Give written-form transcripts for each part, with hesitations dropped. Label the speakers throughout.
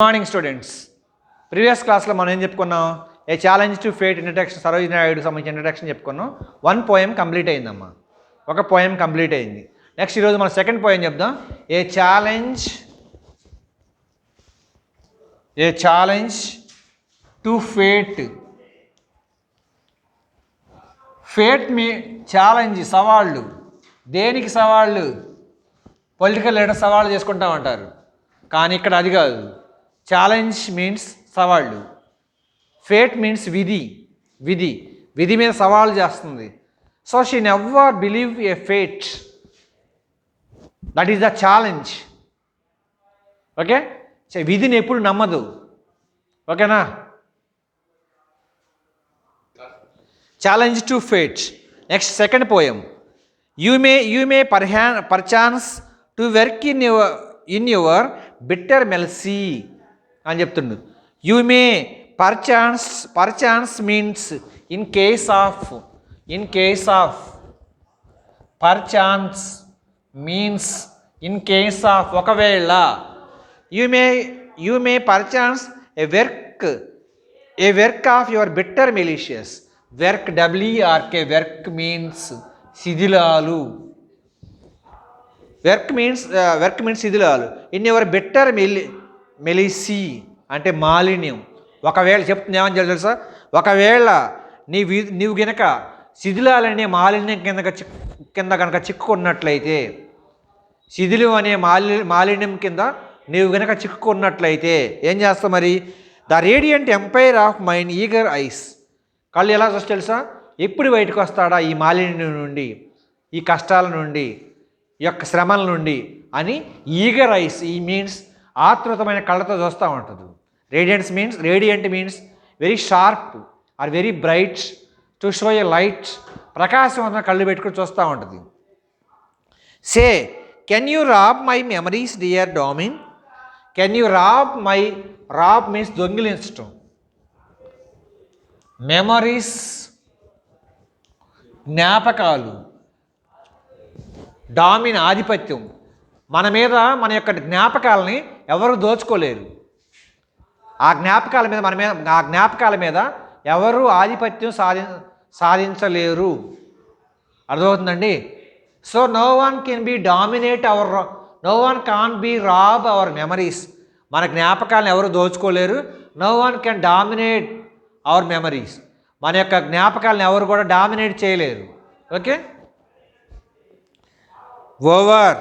Speaker 1: Good morning students. Previous క్లాస్లో మనం ఏం చెప్పుకున్నాం? A challenge to fate introduction, Sarojini Naidu సంబంధించిన ఇంట్రడక్షన్ చెప్పుకున్నాం. 1 పోయం కంప్లీట్ అయిందమ్మా, ఒక పోయం కంప్లీట్ అయింది. నెక్స్ట్ ఈరోజు మనం సెకండ్ పోయం చెప్దాం. A challenge to fate. Fate మీ ఛాలెంజ్, సవాళ్ళు. దేనికి సవాళ్ళు? పొలిటికల్ లీడర్ సవాళ్ళు చేసుకుంటామంటారు, కానీ ఇక్కడ అది కాదు. ఛాలెంజ్ మీన్స్ సవాళ్ళు, ఫేట్ మీన్స్ విధి మీద సవాళ్ళు చేస్తుంది. So she never believe a fate, that is the challenge. Okay, విధిని ఎప్పుడు నమ్మదు. ఓకేనా? Challenge to fate. Next second poem. You may perchance to wreak in your bitter malice అని చెప్తుండు. You may perchance means in case of perchance means in case of ఒకవేళ. You may perchance a wreak of your bitter malicious. Wreak, WRK, work means శిథిలాలు. Wreak means శిథిలాలు. In your bitter malice అంటే మాలిన్యం. ఒకవేళ చెప్తుంది ఏమని తెలుసా? ఒకవేళ నీవు గనక శిథిలాలనే మాలిన్యం కింద కనుక చిక్కుకున్నట్లయితే, శిథిలం అనే మాలిన్యం కింద నీవు గనక చిక్కుకున్నట్లయితే ఏం చేస్తావు మరి? The radiant empire of mine eager eyes. కళ్ళు ఎలా చూస్తే తెలుసా? ఎప్పుడు బయటకు వస్తాడా ఈ మాలిన్యం నుండి, ఈ కష్టాల నుండి, ఈ యొక్క శ్రమల నుండి అని ఈగర్ ఐస్, ఈ మీన్స్ ఆతృతమైన కళ్ళతో చూస్తూ ఉంటుంది. Radiant means very sharp or very bright, to show a light. ప్రకాశవంతంగా కళ్ళు పెట్టుకుని చూస్తూ ఉంటుంది. Say can you rob my memories dear domain. Can you rob means దొంగిలించటం. మెమరీస్ జ్ఞాపకాలు. డామిన్ ఆధిపత్యం. మన మీద మన యొక్క జ్ఞాపకాలని ఎవరు దోచుకోలేరు. ఆ జ్ఞాపకాల మీద ఎవరు ఆధిపత్యం సాధించలేరు. అర్థమవుతుందండి? So no one can be rob our memories. మన జ్ఞాపకాలను ఎవరు దోచుకోలేరు. No one can dominate our memories. మన యొక్క జ్ఞాపకాలను ఎవరు కూడా డామినేట్ చేయలేరు. Okay. Over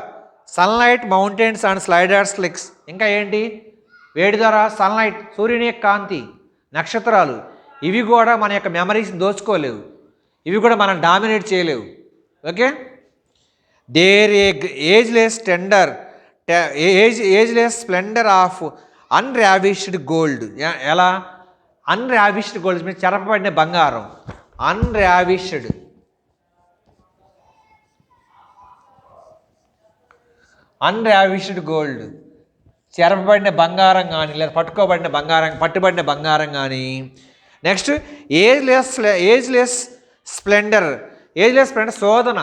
Speaker 1: sunlight mountains and sliders clicks. ఇంకా ఏంటి? వేడి ద్వారా సన్లైట్, సూర్యుని యొక్క కాంతి, నక్షత్రాలు, ఇవి కూడా మన యొక్క మెమరీస్ని దోచుకోలేవు. ఇవి కూడా మనం డామినేట్ చేయలేవు. Okay. Their ageless splendour of unravished gold. ఎలా? అన్రావిష్డ్ గోల్డ్ మీద చెరపబడిన బంగారం. అన్రావిష్డ్ గోల్డ్, చెరపబడిన బంగారం కానీ, లేదా పట్టుబడిన బంగారం కానీ. నెక్స్ట్ ఏజ్లెస్ స్ప్లెండర్ శోధన.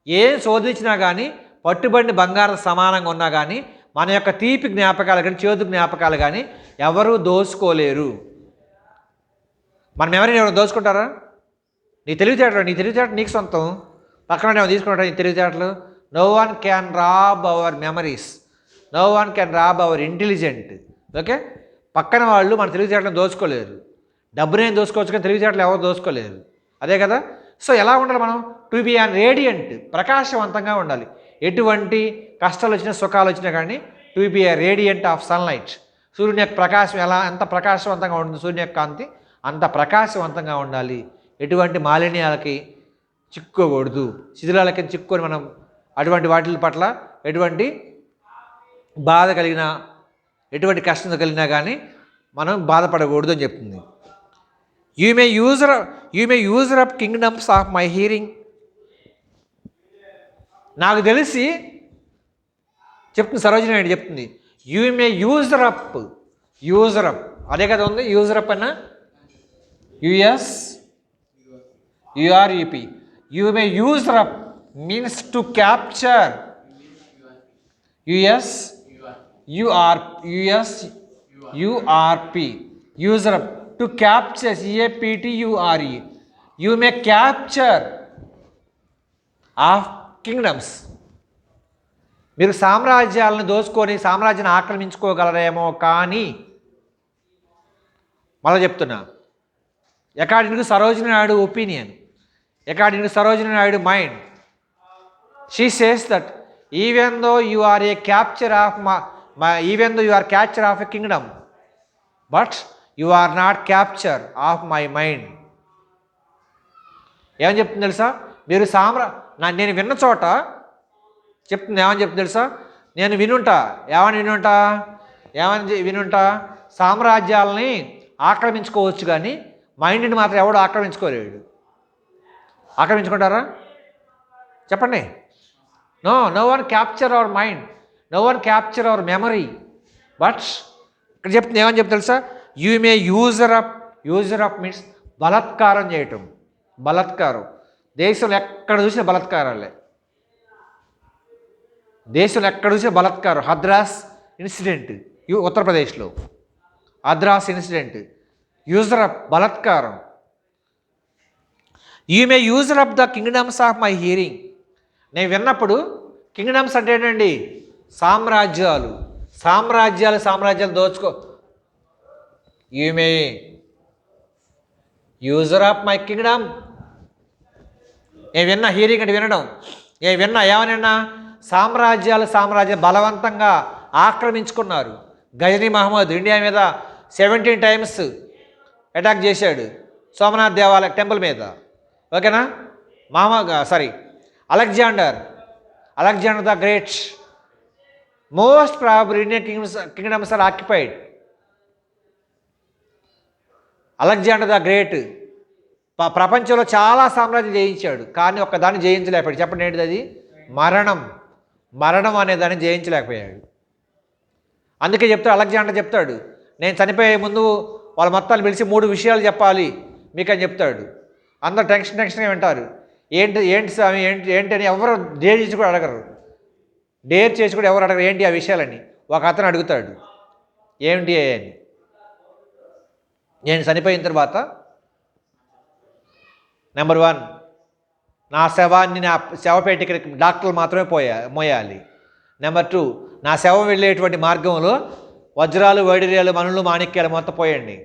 Speaker 1: ఏం శోధించినా కానీ, పట్టుబడిన బంగారం సమానంగా ఉన్నా కానీ, మన యొక్క తీపి జ్ఞాపకాలు కానీ, చేదు జ్ఞాపకాలు కానీ ఎవరూ దోచుకోలేరు. మన మెమరీని ఎవరు దోచుకుంటారా? నీ తెలివితేటలు నీకు సొంతం. పక్కన ఏమో తీసుకుంటారా నీ తెలివితేటలు? No one can rob our memories, no one can rob our intelligent. Okay. పక్కన వాళ్ళు మన తెలివితేటలను దోచుకోలేరు. డబ్బునేం దోచుకోవచ్చు కానీ తెలివితేటలు ఎవరు దోచుకోలేరు. అదే కదా. సో ఎలా ఉండాలి మనం? టు బి అన్ రేడియంట్, ప్రకాశవంతంగా ఉండాలి. ఎటువంటి కష్టాలు వచ్చినా, సుఖాలు వచ్చినా కానీ to be A radiant of sunlight. సూర్యుని యొక్క ప్రకాశం ఎంత ప్రకాశవంతంగా ఉంటుంది, సూర్యుని యొక్క కాంతి అంత ప్రకాశవంతంగా ఉండాలి. ఎటువంటి మాలిన్యాలకి చిక్కుకోకూడదు, శిథిలాలకి చిక్కుకొని మనం అటువంటి వాటి పట్ల ఎటువంటి బాధ కలిగినా, ఎటువంటి కష్టం కలిగినా కానీ మనం బాధపడకూడదు అని చెప్తుంది. You may user up kingdoms of my hearing. నాకు తెలిసి చెప్తుంది సరోజినీ నాయుడు చెప్తుంది. You may user up. అదే కదా ఉంది. యూజర్ అప్ అన్న URUP. You may user up means to capture. US URP యూజరప్ to capture సిఏపిటియుఆర్ఈ you may capture of kingdoms. మీరు సామ్రాజ్యాలను దోచుకొని సామ్రాజ్యాన్ని ఆక్రమించుకోగలరేమో కానీ, మళ్ళీ చెప్తున్నా, according to Sarojini Naidu opinion, according to Sarojini Naidu mind, she says that even though you are A capture of even though you are capture of a Kingdom but you are not capture of my mind. ఏమని చెప్తుంది తెలుసా? మీరు నేను విన్న చోట చెప్తుంది. ఏమని చెప్తుంది తెలుసా? నేను ఏమని వినుంటా సామ్రాజ్యాలని ఆక్రమించుకోవచ్చు కానీ మైండ్ని మాత్రం ఎవడు ఆక్రమించుకోలేడు. ఆక్రమించుకుంటారా చెప్పండి? No one capture our mind, no one capture our memory. But ఇక్కడ చెప్తుంది ఏమని చెప్తుంది తెలుసా? You may usurp means బలత్కారం చేయటం. బలత్కారం దేశంలో ఎక్కడ చూసినా బలత్కారాలే. దేశంలో ఎక్కడ చూసినా బలత్కారం. హద్రాస్ ఇన్సిడెంట్ ఉత్తరప్రదేశ్లో, హద్రాస్ ఇన్సిడెంట్, యూజర్ అప్ బలత్కారం. You may usurp the kingdoms of my hearing. నేను విన్నప్పుడు కింగ్డమ్స్ అంటే ఏంటండి? సామ్రాజ్యాలు దోచుకో. You may usurp of my kingdom. నేను విన్నా, హియరింగ్ అంటే వినడం. ఏమన్నా సామ్రాజ్యాలు బలవంతంగా ఆక్రమించుకున్నారు. గజనీ మహమ్మద్ ఇండియా మీద 17 times అటాక్ చేశాడు, సోమనాథ్ దేవాలయ టెంపుల్ మీద. ఓకేనా? Alexander the great. Most probable Indian kingdoms are occupied. Alexander the great ప్రపంచంలో చాలా సామ్రాజ్యం జయించాడు కానీ ఒక్కదాన్ని జయించలేకపోయాడు. చెప్పండి ఏంటిది అది? మరణం అనే దాన్ని జయించలేకపోయాడు. అందుకే అలెగ్జాండర్ చెప్తాడు, నేను చనిపోయే ముందు వాళ్ళ మొత్తాన్ని పిలిచి 3 విషయాలు చెప్పాలి మీకు అని చెప్తాడు. అందరూ టెన్షన్గా వింటారు. ఏంటి స్వామి ఏంటి అని ఎవరు డేర్ చేసి కూడా అడగరు. ఎవరు అడగరు ఏంటి ఆ విషయాలని. ఒక అతను అడుగుతాడు ఏమిటి అని. నేను చనిపోయిన తర్వాత నెంబర్ 1 నా శవాన్ని నా శవపేటికి డాక్టర్లు మాత్రమే మోయాలి. నెంబర్ 2 నా శవం వెళ్ళేటువంటి మార్గంలో వజ్రాలు వైడూర్యాలు మనులు మాణిక్యాలు మొత్తం పోయండి.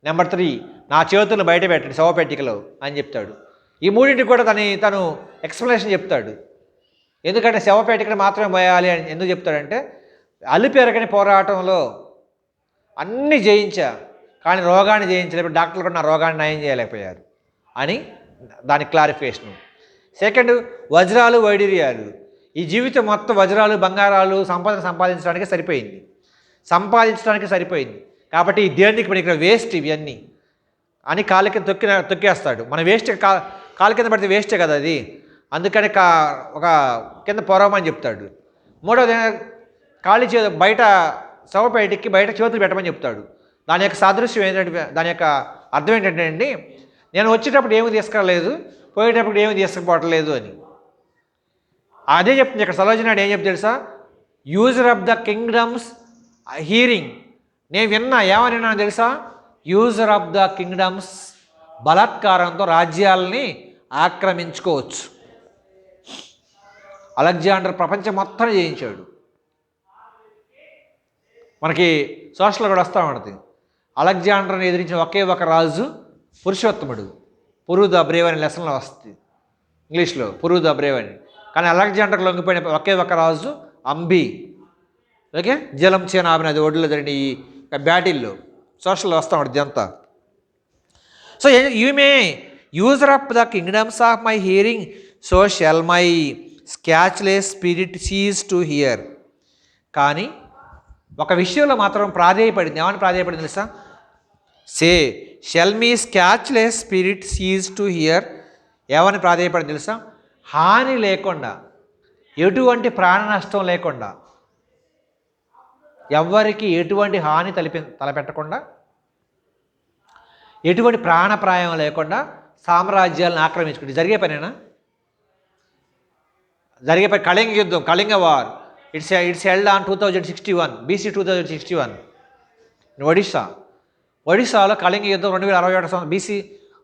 Speaker 1: నెంబర్ 3 నా చేతులను బయట పెట్టండి శవపేటికలో అని చెప్తాడు. ఈ మూడింటికి కూడా తను ఎక్స్ప్లెనేషన్ చెప్తాడు. ఎందుకంటే శవపేటికను మాత్రమే మోయాలి అని ఎందుకు చెప్తాడంటే, అలుపెరగని పోరాటంలో అన్నీ జయించా కానీ రోగాన్ని జయించలేకపోతే డాక్టర్లు కూడా నా రోగాన్ని నయం చేయలేకపోయారు అని దాని క్లారిఫికేషను. సెకండ్, వజ్రాలు వైడూర్యాలు. ఈ జీవితం మొత్తం వజ్రాలు బంగారాలు సంపాదించడానికి సరిపోయింది కాబట్టి ఈ దేనికి పనికి వేస్ట్ ఇవన్నీ అని కాళ్ళ కింద తొక్కేస్తాడు. మన వేస్ట్ కాళ్ళ కింద పడితే వేస్టే కదా అది, అందుకని ఒక కింద పొరవమని చెప్తాడు. మూడవది, ఖాళీ బయట శవపేటికి బయట చేతులు పెట్టమని చెప్తాడు. దాని యొక్క సాదృశ్యం ఏంటంటే, దాని యొక్క అర్థం ఏంటంటే అండి, నేను వచ్చేటప్పుడు ఏమీ తీసుకురాలేదు, పోయేటప్పుడు ఏమీ తీసుకుపోవట్లేదు అని. అదే చెప్తుంది ఇక్కడ సరోజిని నాయుడు. ఏం చెప్తే తెలుసా? Usurp of the kingdoms hearing. నేను ఏమని విన్నాను తెలుసా? యూజర్ ఆఫ్ ద కింగ్డమ్స్, బలాత్కారంతో రాజ్యాలని ఆక్రమించుకోవచ్చు. అలెగ్జాండర్ ప్రపంచం మొత్తం జయించాడు. మనకి సోషల్ కూడా వస్తూ ఉంటుంది. అలెగ్జాండర్ని ఎదిరించిన ఒకే ఒక రాజు పురుషోత్తముడు. పురు ద బ్రేవ్ అనే లెసన్లో వస్తుంది ఇంగ్లీష్లో, పురు ద బ్రేవ్ అని. కానీ అలెగ్జాండర్ లొంగిపోయిన ఒకే ఒక రాజు అంబి. ఓకే, జలం చేనాబిన అది ఒడ్లో జరిగిన ఈ బ్యాటిల్లో సోషల్లో వస్తూ ఉంటుంది ఇదంతా. So you may usurp the kingdoms of my hearing, so shall my scatheless spirit cease to hear. కానీ ఒక విషయంలో మాత్రం ప్రాధేయపడింది. ఏమని ప్రాధేయపడింది తెలుసా? Shall me scatheless spirit cease to hear. ఏమని ప్రాధేయపడింది తెలుసా? హాని లేకుండా, ఎటువంటి ప్రాణ నష్టం లేకుండా, ఎవ్వరికి ఎటువంటి హాని తలపెట్టకుండా, ఎటువంటి ప్రాణప్రాయం లేకుండా సామ్రాజ్యాలను ఆక్రమించుకుంటే జరిగే పనేనా? జరిగే పని. కళింగ యుద్ధం, Kalinga war, it's held on 2061 BC 2061. ఒడిశాలో కళింగ యుద్ధం 2061 సంవత్సరం బీసీ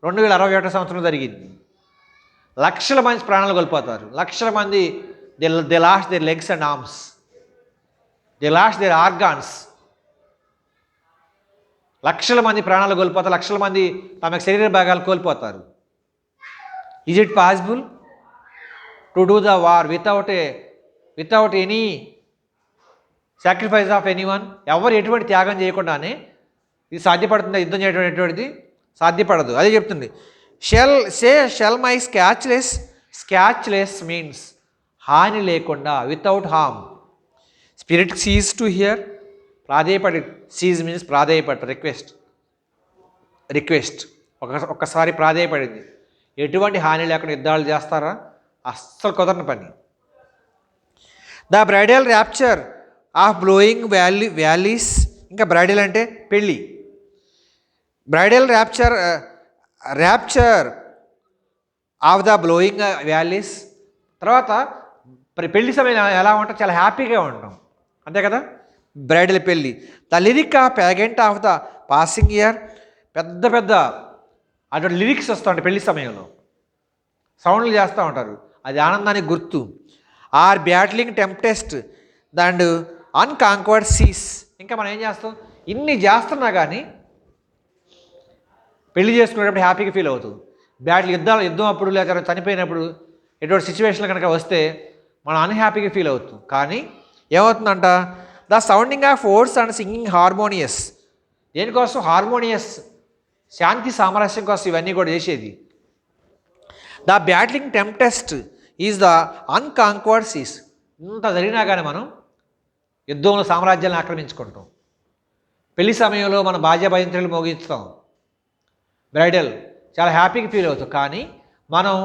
Speaker 1: 2061 సంవత్సరం జరిగింది. లక్షల మంది ప్రాణాలు కోల్పోతారు. లక్షల మంది they lost their legs and arms, they lost their organs. లక్షల మంది ప్రాణాలు కోల్పోతారు, లక్షల మంది తమ శరీర భాగాలు కోల్పోతారు. Is it possible to do the war without any sacrifice of anyone? ఎవరు ఎటువంటి త్యాగం చేయకుండానే ఇది సాధ్యపడుతుందా? యుద్ధం చేయడం ఎటువంటిది సాధ్యపడదు. అదే చెప్తుంది. షెల్ మై స్కాచ్లెస్ మీన్స్ హాని లేకుండా, without harm. Spirit cease to hear, ప్రాధేయపడి, సీజ్ మీన్స్ ప్రాధేయపడట, రిక్వెస్ట్. ఒక్కసారి ప్రాధేయపడింది. ఎటువంటి హాని లేకుండా యుద్ధాలు చేస్తారా? అస్సలు కుదరని పని. The bridal rapture of blowing valleys. ఇంకా బ్రైడల్ అంటే పెళ్ళి. Bridal rapture of the blowing valleys. తర్వాత పెళ్లి సమయం ఎలా ఉంటాం? చాలా హ్యాపీగా ఉంటాం, అంతే కదా. బ్రైడల్ పెళ్ళి. The lyric of pageant of the passing year. పెద్ద పెద్ద అటువంటి లిరిక్స్ వస్తూ ఉంటాయి పెళ్లి సమయంలో, సౌండ్లు చేస్తూ ఉంటారు, అది ఆనందానికి గుర్తు. Or battling tempest and unconquered seas. ఇంకా మనం ఏం చేస్తాం? ఇన్ని చేస్తున్నా కానీ పెళ్లి చేసుకునేటప్పుడు హ్యాపీగా ఫీల్ అవుతుంది. యుద్ధం అప్పుడు లేక చనిపోయినప్పుడు ఎటువంటి సిచ్యువేషన్లు కనుక వస్తే మనం అన్హ్యాపీగా ఫీల్ అవుతాం. కానీ ఏమవుతుందంట? The sounding of words and singing harmonious. దేనికోసం? హార్మోనియస్, శాంతి సామరస్యం కోసం ఇవన్నీ కూడా చేసేది. The battling tempest is the unconquered seas. ఇంత జరిగినా కానీ మనం యుద్ధంలో సామ్రాజ్యాలను ఆక్రమించుకుంటాం. పెళ్లి సమయంలో మనం బాజా భయంత్రులు మోగిస్తాం, బ్రైడల్ చాలా హ్యాపీగా ఫీల్ అవుతాం. కానీ మనం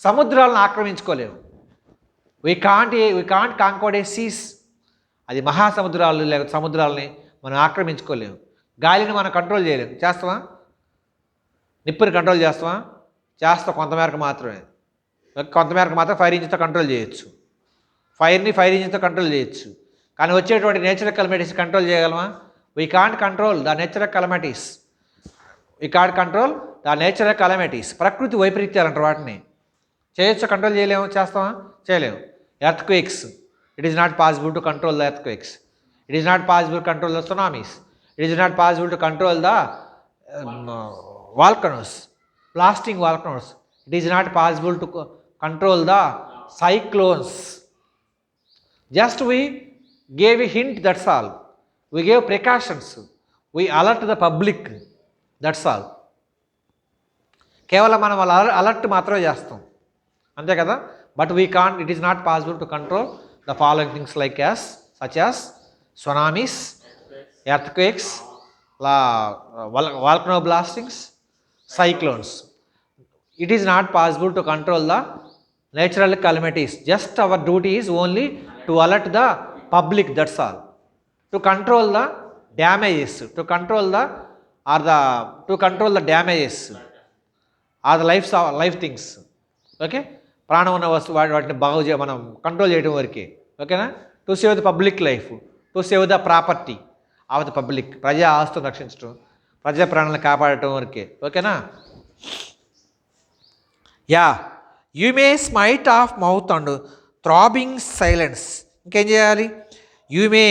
Speaker 1: సముద్రాలను ఆక్రమించుకోలేము. We can't conquered a seas. అది మహాసముద్రాలు లేక సముద్రాలని మనం ఆక్రమించుకోలేము. గాలిని మనం కంట్రోల్ చేయలేము. చేస్తామా? నిప్పుని కంట్రోల్ చేస్తామా? చేస్తాం కొంతమేరకు మాత్రమే. కొంతమేరకు మాత్రం ఫైర్ ఇంజిన్తో కంట్రోల్ చేయొచ్చు. ఫైర్ని ఫైర్ ఇంజిన్తో కంట్రోల్ చేయొచ్చు. కానీ వచ్చేటువంటి నేచురల్ కెలమిటీస్ కంట్రోల్ చేయగలమా? We can't control the natural calamities. ప్రకృతి వైపరీత్యాలు అంటారు వాటిని. చేయొచ్చు, కంట్రోల్ చేయలేము. చేస్తామా? చేయలేము. Earthquakes, it is not possible to control the earthquakes. It is not possible control the tsunamis. It is not possible to control the volcanoes, blasting volcanoes. It is not possible to control the cyclones. Just we gave a hint, that's all. We gave precautions. We alert the public, that's all. కేవలం మనం alert మాత్రమే చేస్తాం, అంతే కదా. But we can't, it is not possible to control the following things like such as tsunamis, earthquakes, volcano blastings, cyclones. It is not possible to control the natural calamities. Just our duty is only to alert the public, that's all. To control the damages, to control the damages or the life things. Okay, ప్రాణం ఉన్న వస్తువు వాటిని బాగా మనం control చేయడం వరకే. ఓకేనా? To save the public life, to save the property of the public. ప్రజా ఆస్తులను రక్షించడం, ప్రజా ప్రాణాలను కాపాడటం వరకే. ఓకేనా? Yeah, you may smite of mouth and throbbing silence. ఇంకేం చేయాలి? You may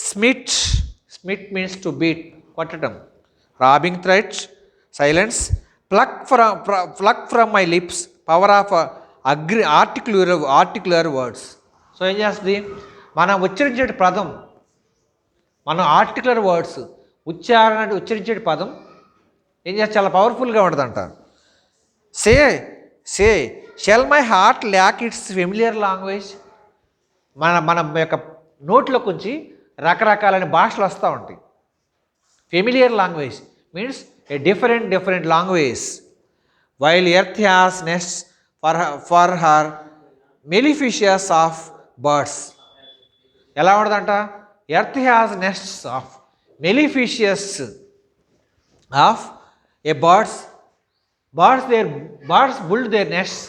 Speaker 1: smite means to beat, కొట్టడం. Robbing threat, silence. Pluck from my lips power of articular words. So ఏం చేస్తుంది? మనం ఉచ్చరించే పదం, మనం ఆర్టిక్యులర్ వర్డ్స్ ఉచ్చరించే పదం ఏం చేస్తే చాలా పవర్ఫుల్గా ఉంటుందంట. Say shall my heart lack it's familiar language. మన యొక్క నోట్లో కొంచెం రకరకాలైన భాషలు వస్తూ ఉంటాయి. Familiar language means a different language. While earth has nest for her mellifluous of birds. ఎలా ఉండదంట? Earth has nests of mellifluous of a birds. Birds build their nests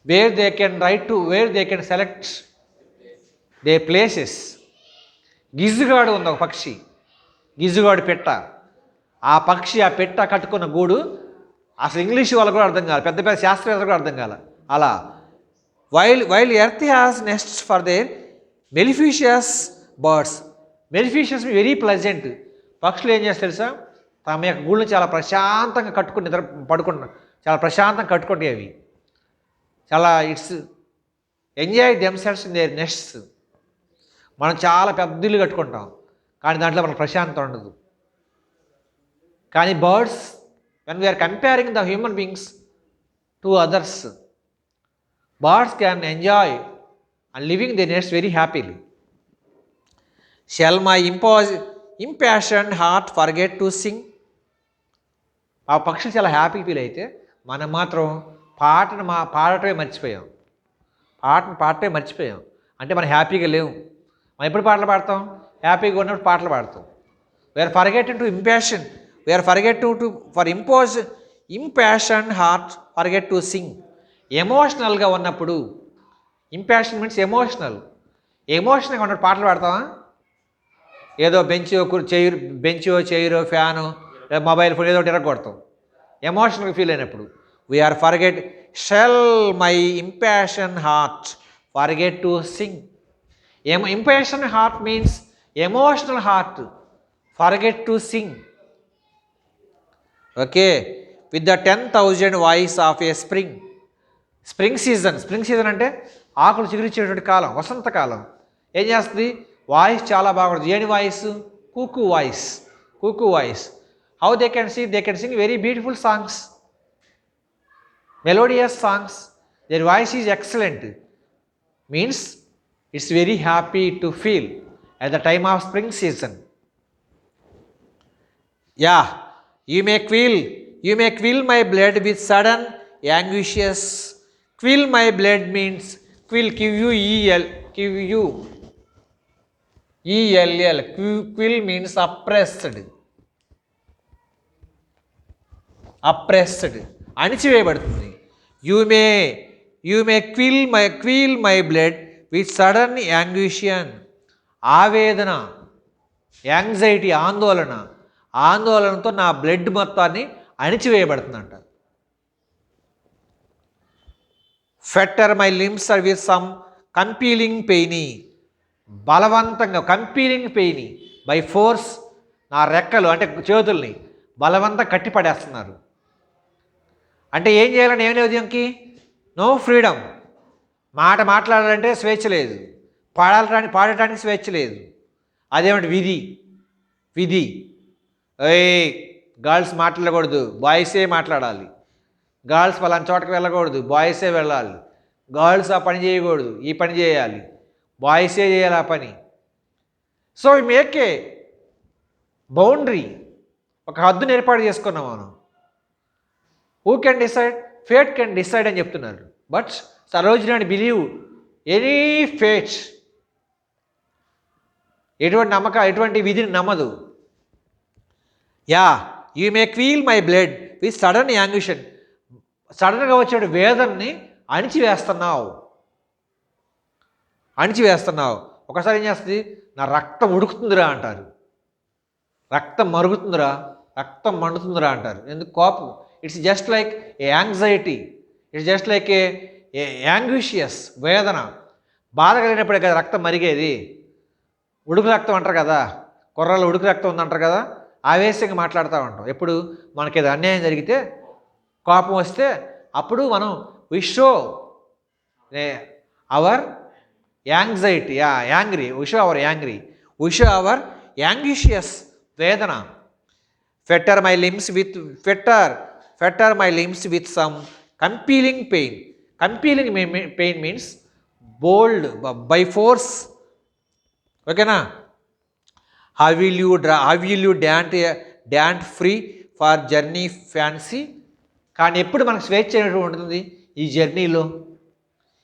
Speaker 1: where they can select their places. గిజ్జుగాడు ఉంది ఒక పక్షి, గిజుగాడు పెట్ట, ఆ పక్షి ఆ పెట్ట కట్టుకున్న గూడు అసలు ఇంగ్లీష్ వాళ్ళకు కూడా అర్థం కాదు, పెద్ద పెద్ద శాస్త్రవేత్తలకు కూడా అర్థం కాదు. అలా while earth has nests for their mellifluous birds. Mellifluous very pleasant. పక్షులు ఏం చేస్తారు తెలుసా, తమ యొక్క గూళ్ళని చాలా ప్రశాంతంగా కట్టుకుని నిద్ర పడుకున్న చాలా ప్రశాంతంగా కట్టుకుంటాయి అవి. చాలా it's enjoy themselves in their nests. మనం చాలా పెద్ద ఇల్లు కట్టుకుంటాం కానీ దాంట్లో మనకు ప్రశాంతత ఉండదు. కానీ birds, when we are comparing the human beings to others, birds can enjoy and living they nest very happily. Shall my impassioned heart forget to sing. ఆ పక్షులు చాలా హ్యాపీ ఫీల్ అయితే మనం మాత్రం పాడటమే మర్చిపోయాం. పాడటమే మర్చిపోయాం అంటే మనం హ్యాపీగా లేవు. మనం ఎప్పుడు పాటలు పాడతాం? హ్యాపీగా ఉన్నప్పుడు పాటలు పాడతాం. We are forgetting to impassion, we are forgetting to for impassion heart forget to sing. ఎమోషనల్గా ఉన్నప్పుడు, ఇంపాషన్ మీన్స్ ఎమోషనల్గా ఉన్నప్పుడు పాటలు పాడతామా? ఏదో బెంచో చైరో ఫ్యాను మొబైల్ ఫోన్ ఏదో ఒకటి ఎరగొడతాం ఎమోషనల్గా ఫీల్ అయినప్పుడు. We are forget shall my impassion heart forget to sing. Impassion heart means emotional heart, forget to sing. Okay, with the 10,000 voice of a spring season అంటే ఆకులు చిగురించేటువంటి కాలం, వసంతకాలం. ఏం చేస్తుంది? వాయిస్ చాలా బాగుంటుంది. ఏని voice? Kuku voice. How they can sing very beautiful songs, melodious songs. Their voice is excellent. Means it's very happy to feel at the time of spring season. Yeah, you may quill my blood with sudden anguishes. Quill my blood means quill, Q-U-E-L. Quill means oppressed, అణిచివేయబడుతుంది. You may quill my blood with sudden anguishion. ఆవేదన, anxiety, ఆందోళనతో నా blood మొత్తాన్ని అణిచివేయబడుతుందంట. Fetter my limbs or with some compelling pain. బలవంతంగా, compelling pain, by force నా రెక్కలు అంటే చేతుల్ని బలవంతంగా కట్టిపడేస్తున్నారు. అంటే ఏం చేయాలని ఏం లేదు, ఇంకి నో ఫ్రీడమ్. మాట్లాడాలంటే స్వేచ్ఛ లేదు, పాడటానికి స్వేచ్ఛ లేదు. అదేమిటి? విధి. గర్ల్స్ మాట్లాడకూడదు, బాయ్సే మాట్లాడాలి. గర్ల్స్ పలానా చోటకి వెళ్ళకూడదు, బాయ్సే వెళ్ళాలి. గర్ల్స్ ఆ పని చేయకూడదు, ఈ పని చేయాలి, బాయ్సే చేయాలి ఆ పని. సో మేక్ ఏ బౌండరీ, ఒక హద్దును ఏర్పాటు చేసుకున్నాం మనం. Who can decide? Fate can decide అని చెప్తున్నారు. But Sarojini believe any fate. ఎటువంటి విధిని నమ్మదు. Yeah, you may quill my blood with sudden anguishion. సడన్గా వచ్చే వేదనని అణిచివేస్తున్నావు. ఒకసారి ఏం చేస్తుంది? నా రక్తం ఉడుకుతుందిరా అంటారు, రక్తం మరుగుతుందిరా, రక్తం మండుతుందిరా అంటారు. ఎందుకు? కోపం. It's just like a anxiety, it's just like a anguishious, వేదన. బాధ కలిగినప్పుడే కదా రక్తం మరిగేది. ఉడుకు రక్తం అంటారు కదా, కుర్రలో ఉడుకు రక్తం ఉందంటారు కదా. ఆవేశంగా మాట్లాడుతూ ఉంటాం. ఎప్పుడు మనకి ఏదో అన్యాయం జరిగితే, కోపం వస్తే, అప్పుడు మనం we show our anxiety, we show our anguishious వేదన. Fetter my limbs with some compelling pain. Compelling pain means bold, by force. ఓకేనా? How will you don't free for journey fancy. కానీ ఎప్పుడు మనకు స్వేచ్ఛ అనేటువంటి ఉంటుంది ఈ జర్నీలో,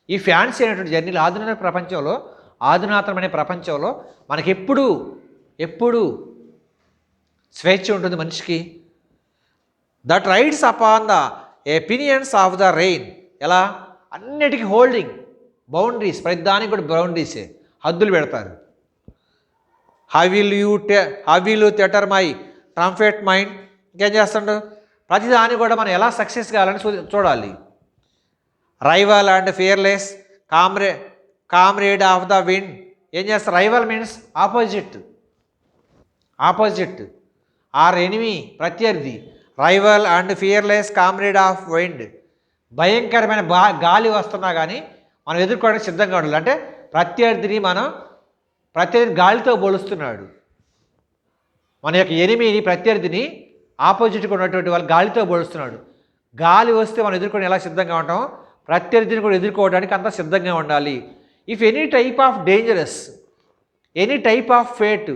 Speaker 1: ఈ ఫ్యాన్సీ అనేటువంటి జర్నీలో. ఆధునాతనమైన ప్రపంచంలో మనకి ఎప్పుడు స్వేచ్ఛ ఉంటుంది మనిషికి. That rides upon the pinions of the rain. ఎలా? అన్నిటికీ హోల్డింగ్ బౌండరీస్, ప్రతిదానికి కూడా బౌండరీసే, హద్దులు పెడతారు. How will you tether my trumpet mind. ఇంకేం చేస్తాడు, ప్రతిదాన్ని కూడా మనం ఎలా సక్సెస్ కావాలని చూడాలి. Rival and fearless, comrade of the wind. ఏం చేస్తారు, rival means opposite or enemy, ప్రత్యర్థి. Rival and fearless, comrade of wind. భయంకరమైన గాలి వస్తున్నా కానీ మనం ఎదుర్కోవడానికి సిద్ధంగా ఉండాలి. అంటే ప్రత్యర్థిని గాలితో పోలుస్తున్నాడు. మన యొక్క ఎనిమిని, ప్రత్యర్థిని, ఆపోజిట్గా ఉన్నటువంటి వాళ్ళు గాలితో పోలుస్తున్నాడు. గాలి వస్తే మనం ఎదుర్కొని ఎలా సిద్ధంగా ఉంటాం, ప్రత్యర్థిని కూడా ఎదుర్కోవడానికి అంత సిద్ధంగా ఉండాలి. If any type of dangerous, any type of fate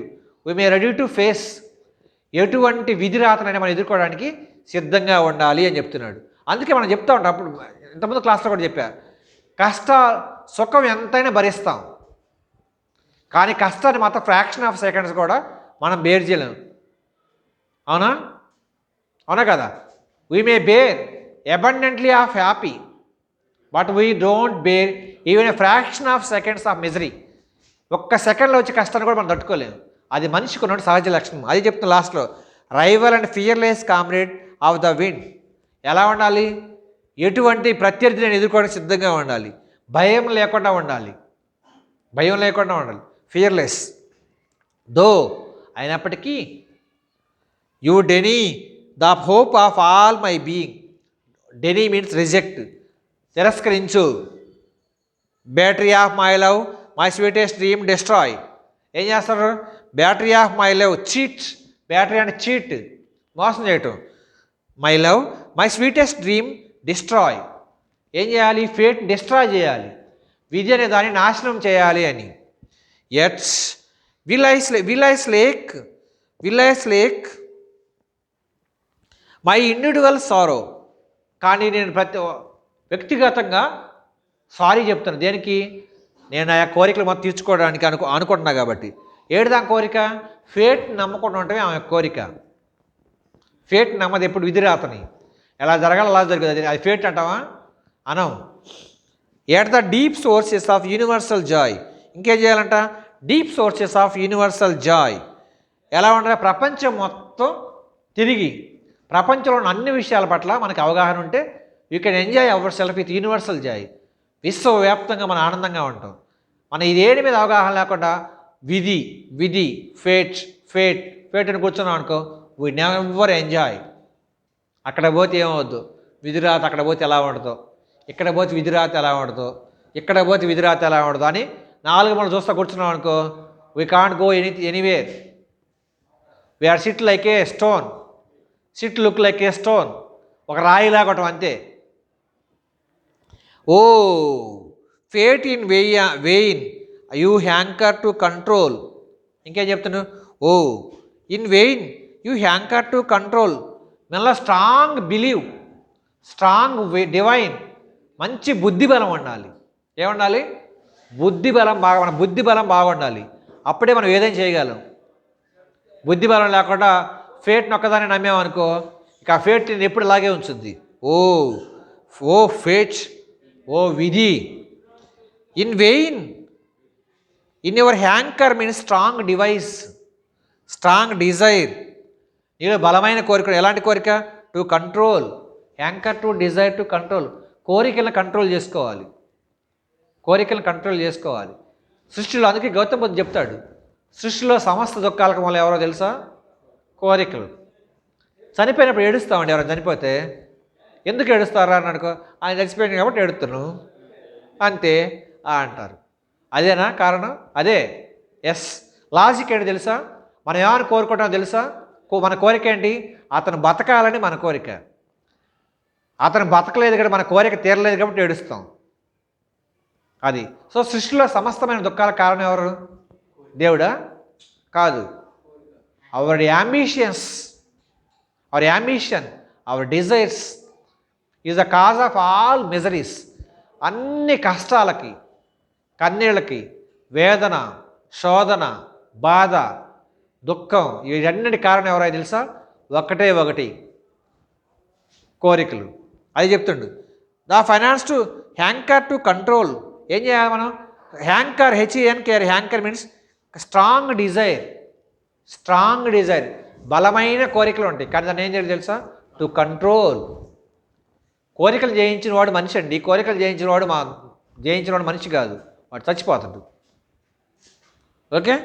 Speaker 1: we may ready to face. ఎటువంటి విధిరాతనైనా మనం ఎదుర్కోవడానికి సిద్ధంగా ఉండాలి అని చెప్తున్నాడు. అందుకే మనం చెప్తా ఉంటాం, అప్పుడు ఇంతకుముందు క్లాస్లో కూడా చెప్పా, సుఖం ఎంతైనా భరిస్తాం, కానీ కష్టాన్ని మాత్రం ఫ్రాక్షన్ ఆఫ్ సెకండ్స్ కూడా మనం బేర్ చేయలేము. అవునా కదా. We may bear abundantly of happy, but we don't bear even a fraction of seconds of misery. ఒక్క సెకండ్లో వచ్చే కష్టాన్ని కూడా మనం తట్టుకోలేము. అది మనిషికి ఉన్నటువంటి సహజ లక్షణం. అది చెప్తున్న లాస్ట్లో, rival and fearless comrade of the wind. ఎలా ఉండాలి, ఎటువంటి ప్రత్యర్థిని ఎదుర్కోవడానికి సిద్ధంగా ఉండాలి, భయం లేకుండా ఉండాలి. ఫియర్లెస్ దో, అయినప్పటికీ, you deny the hope of all my being. Deny means reject, తిరస్కరించు. Battery of my love, my sweetest dream destroy. ఏం చేస్తారు, battery of my love, cheat. Battery అంటే చీట్, మోసం చేయటం. My love, my sweetest dream destroy. ఏం చేయాలి, fate destroy చేయాలి, విధి అనే దాన్ని నాశనం చేయాలి అని. ఎట్స్ విల్ ఐ స్లేక్ మై ఇండివిజువల్ సారో. కానీ నేను వ్యక్తిగతంగా సారీ చెప్తాను. దేనికి, నేను ఆ కోరికలు మొత్తం తీర్చుకోవడానికి అనుకుంటున్నా కాబట్టి. ఏడుదా కోరిక, ఫేట్ నమ్మకుండా ఉండటమే ఆమె కోరిక. ఫేట్ నమ్మది ఎప్పుడు, విధిరాతని. ఎలా జరగాలి అలా జరుగుతుంది, అది ఫేట్ అంటావా అనం. At the deep sources of universal Joy. ఇంకేం చేయాలంట, deep sources of universal Joy. ఎలా ఉండాలి, ప్రపంచం మొత్తం తిరిగి ప్రపంచంలోని అన్ని విషయాల పట్ల మనకు అవగాహన ఉంటే you can enjoy our self with universal Joy. విశ్వవ్యాప్తంగా మనం ఆనందంగా ఉంటాం. మనం ఇదేని మీద అవగాహన లేకుండా విధి ఫేట్ అని కూర్చున్నాం అనుకో, వీ నెవర్ ఎంజాయ్. అక్కడ పోతే ఏమవద్దు, విధిరాత అక్కడ పోతే ఎలా ఉండదో, ఇక్కడ పోతే విధిరాత ఎలా ఉండదో, ఇక్కడ పోతే విధిరాత ఎలా ఉండదు అని 4 మనం చూస్తా కూర్చున్నాం అనుకో, we can't go anywhere. We are sit like a stone, sit look like a stone. ఒక రాయి లాగటం అంతే. O fate in vain you hanker to control. ఇంకేం చెప్తున్నాను, O in vain you hanker to control. మళ్ళీ స్ట్రాంగ్ బిలీవ్, స్ట్రాంగ్ డివైన్. మంచి బుద్ధి బలం ఉండాలి. ఏముండాలి, మన బుద్ధి బలం బాగుండాలి. అప్పుడే మనం ఏదైనా చేయగలం. బుద్ధి బలం లేకుండా ఫేట్ని ఒక్కదాన్ని నమ్మేమనుకో, ఇక ఆ ఫేట్ ఎప్పుడు ఇలాగే ఉంచుద్ది. ఓ ఫేట్, ఓ విధి. In vein, in your హ్యాంకర్ means strong device, strong desire. నీలో బలమైన కోరిక. ఎలాంటి కోరిక, to control. హ్యాంకర్ to desire to control. కోరికలను కంట్రోల్ చేసుకోవాలి. సృష్టిలో అందుకే గౌతమ బుద్ధుడు చెప్తాడు, సృష్టిలో సమస్త దుఃఖాలకు మూలం ఎవరో తెలుసా, కోరికలు. చనిపోయినప్పుడు ఏడుస్తామండి. ఎవరైనా చనిపోతే ఎందుకు ఏడుస్తారా అని అనుకో, ఆయన చచ్చిపోయింది కాబట్టి ఏడుతున్నాను అంతే అంటారు. అదేనా కారణం? అదే. ఎస్, లాజిక్ ఏంటి తెలుసా, మనం ఏమని కోరుకుంటామో తెలుసా? మన కోరిక ఏంటి, అతను బతకాలని మన కోరిక. అతను బతకలేదు కాబట్టి మన కోరిక తీరలేదు కాబట్టి ఏడుస్తాం. అది. సో సృష్టిలో సమస్తమైన దుఃఖాల కారణం ఎవరు, దేవుడా? కాదు. Our ambition, our desires is the cause of all miseries. అన్ని కష్టాలకి, కన్నీళ్ళకి, వేదన, శోధన, బాధ, దుఃఖం, ఇవన్నిటి కారణం ఎవరో తెలుసా? ఒకటి, కోరికలు. అది చెప్తుండు. The finance to hanker to control. ఏం చేయాలి మనం? Hanker, HANKR, hanker means strong desire. Strong desire, బలమైన కోరికలు ఉంటాయి, కానీ దాన్ని ఏం చేయాలి తెలుసా? To control. కోరికలు జయించిన వాడు మనిషి అండి, కోరికలు జయించిన వాడు మనిషి కాదు, వాడు చచ్చిపోతాడు. Okay.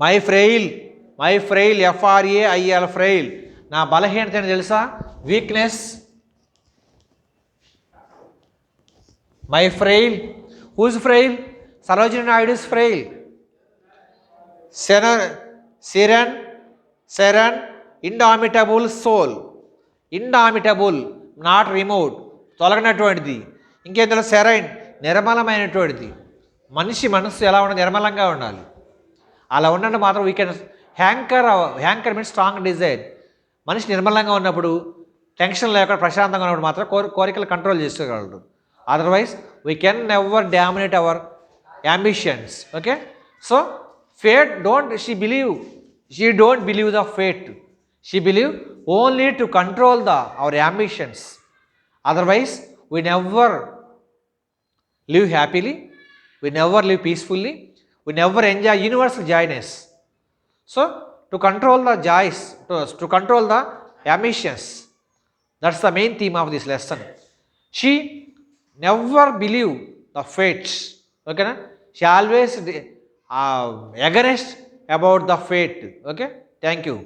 Speaker 1: My frail FRAIL frail, నా బలహీనత ఏంటి తెలుసా? Weakness. My frail, whose frail? Sarojini Naidu is frail. Serene indomitable soul, indomitable not removed, తొలగినటువంటిది. ఇంకేం తెలుసు? సెరైన్ నిర్మలమైనటువంటిది. మనిషి మనస్సు ఎలా ఉండాలి? నిర్మలంగా ఉండాలి. అలా ఉన్నట్టు మాత్రం we can hanker means strong desire. మనిషి నిర్మలంగా ఉన్నప్పుడు, టెన్షన్ లేకుండా ప్రశాంతంగా ఉన్నప్పుడు మాత్రం కోరికలు కంట్రోల్ చేసుకోగలడు. Otherwise we can never dominate our ambitions. Okay. So fate she don't believe the fate, she believe only to control our ambitions. Otherwise we never live happily, we never live peacefully, we never enjoy universal joyness. So to control the joys, to control the ambitions, that's the main theme of this lesson. She never believe the fates. Okay na? She always against about the fate. Okay, thank you.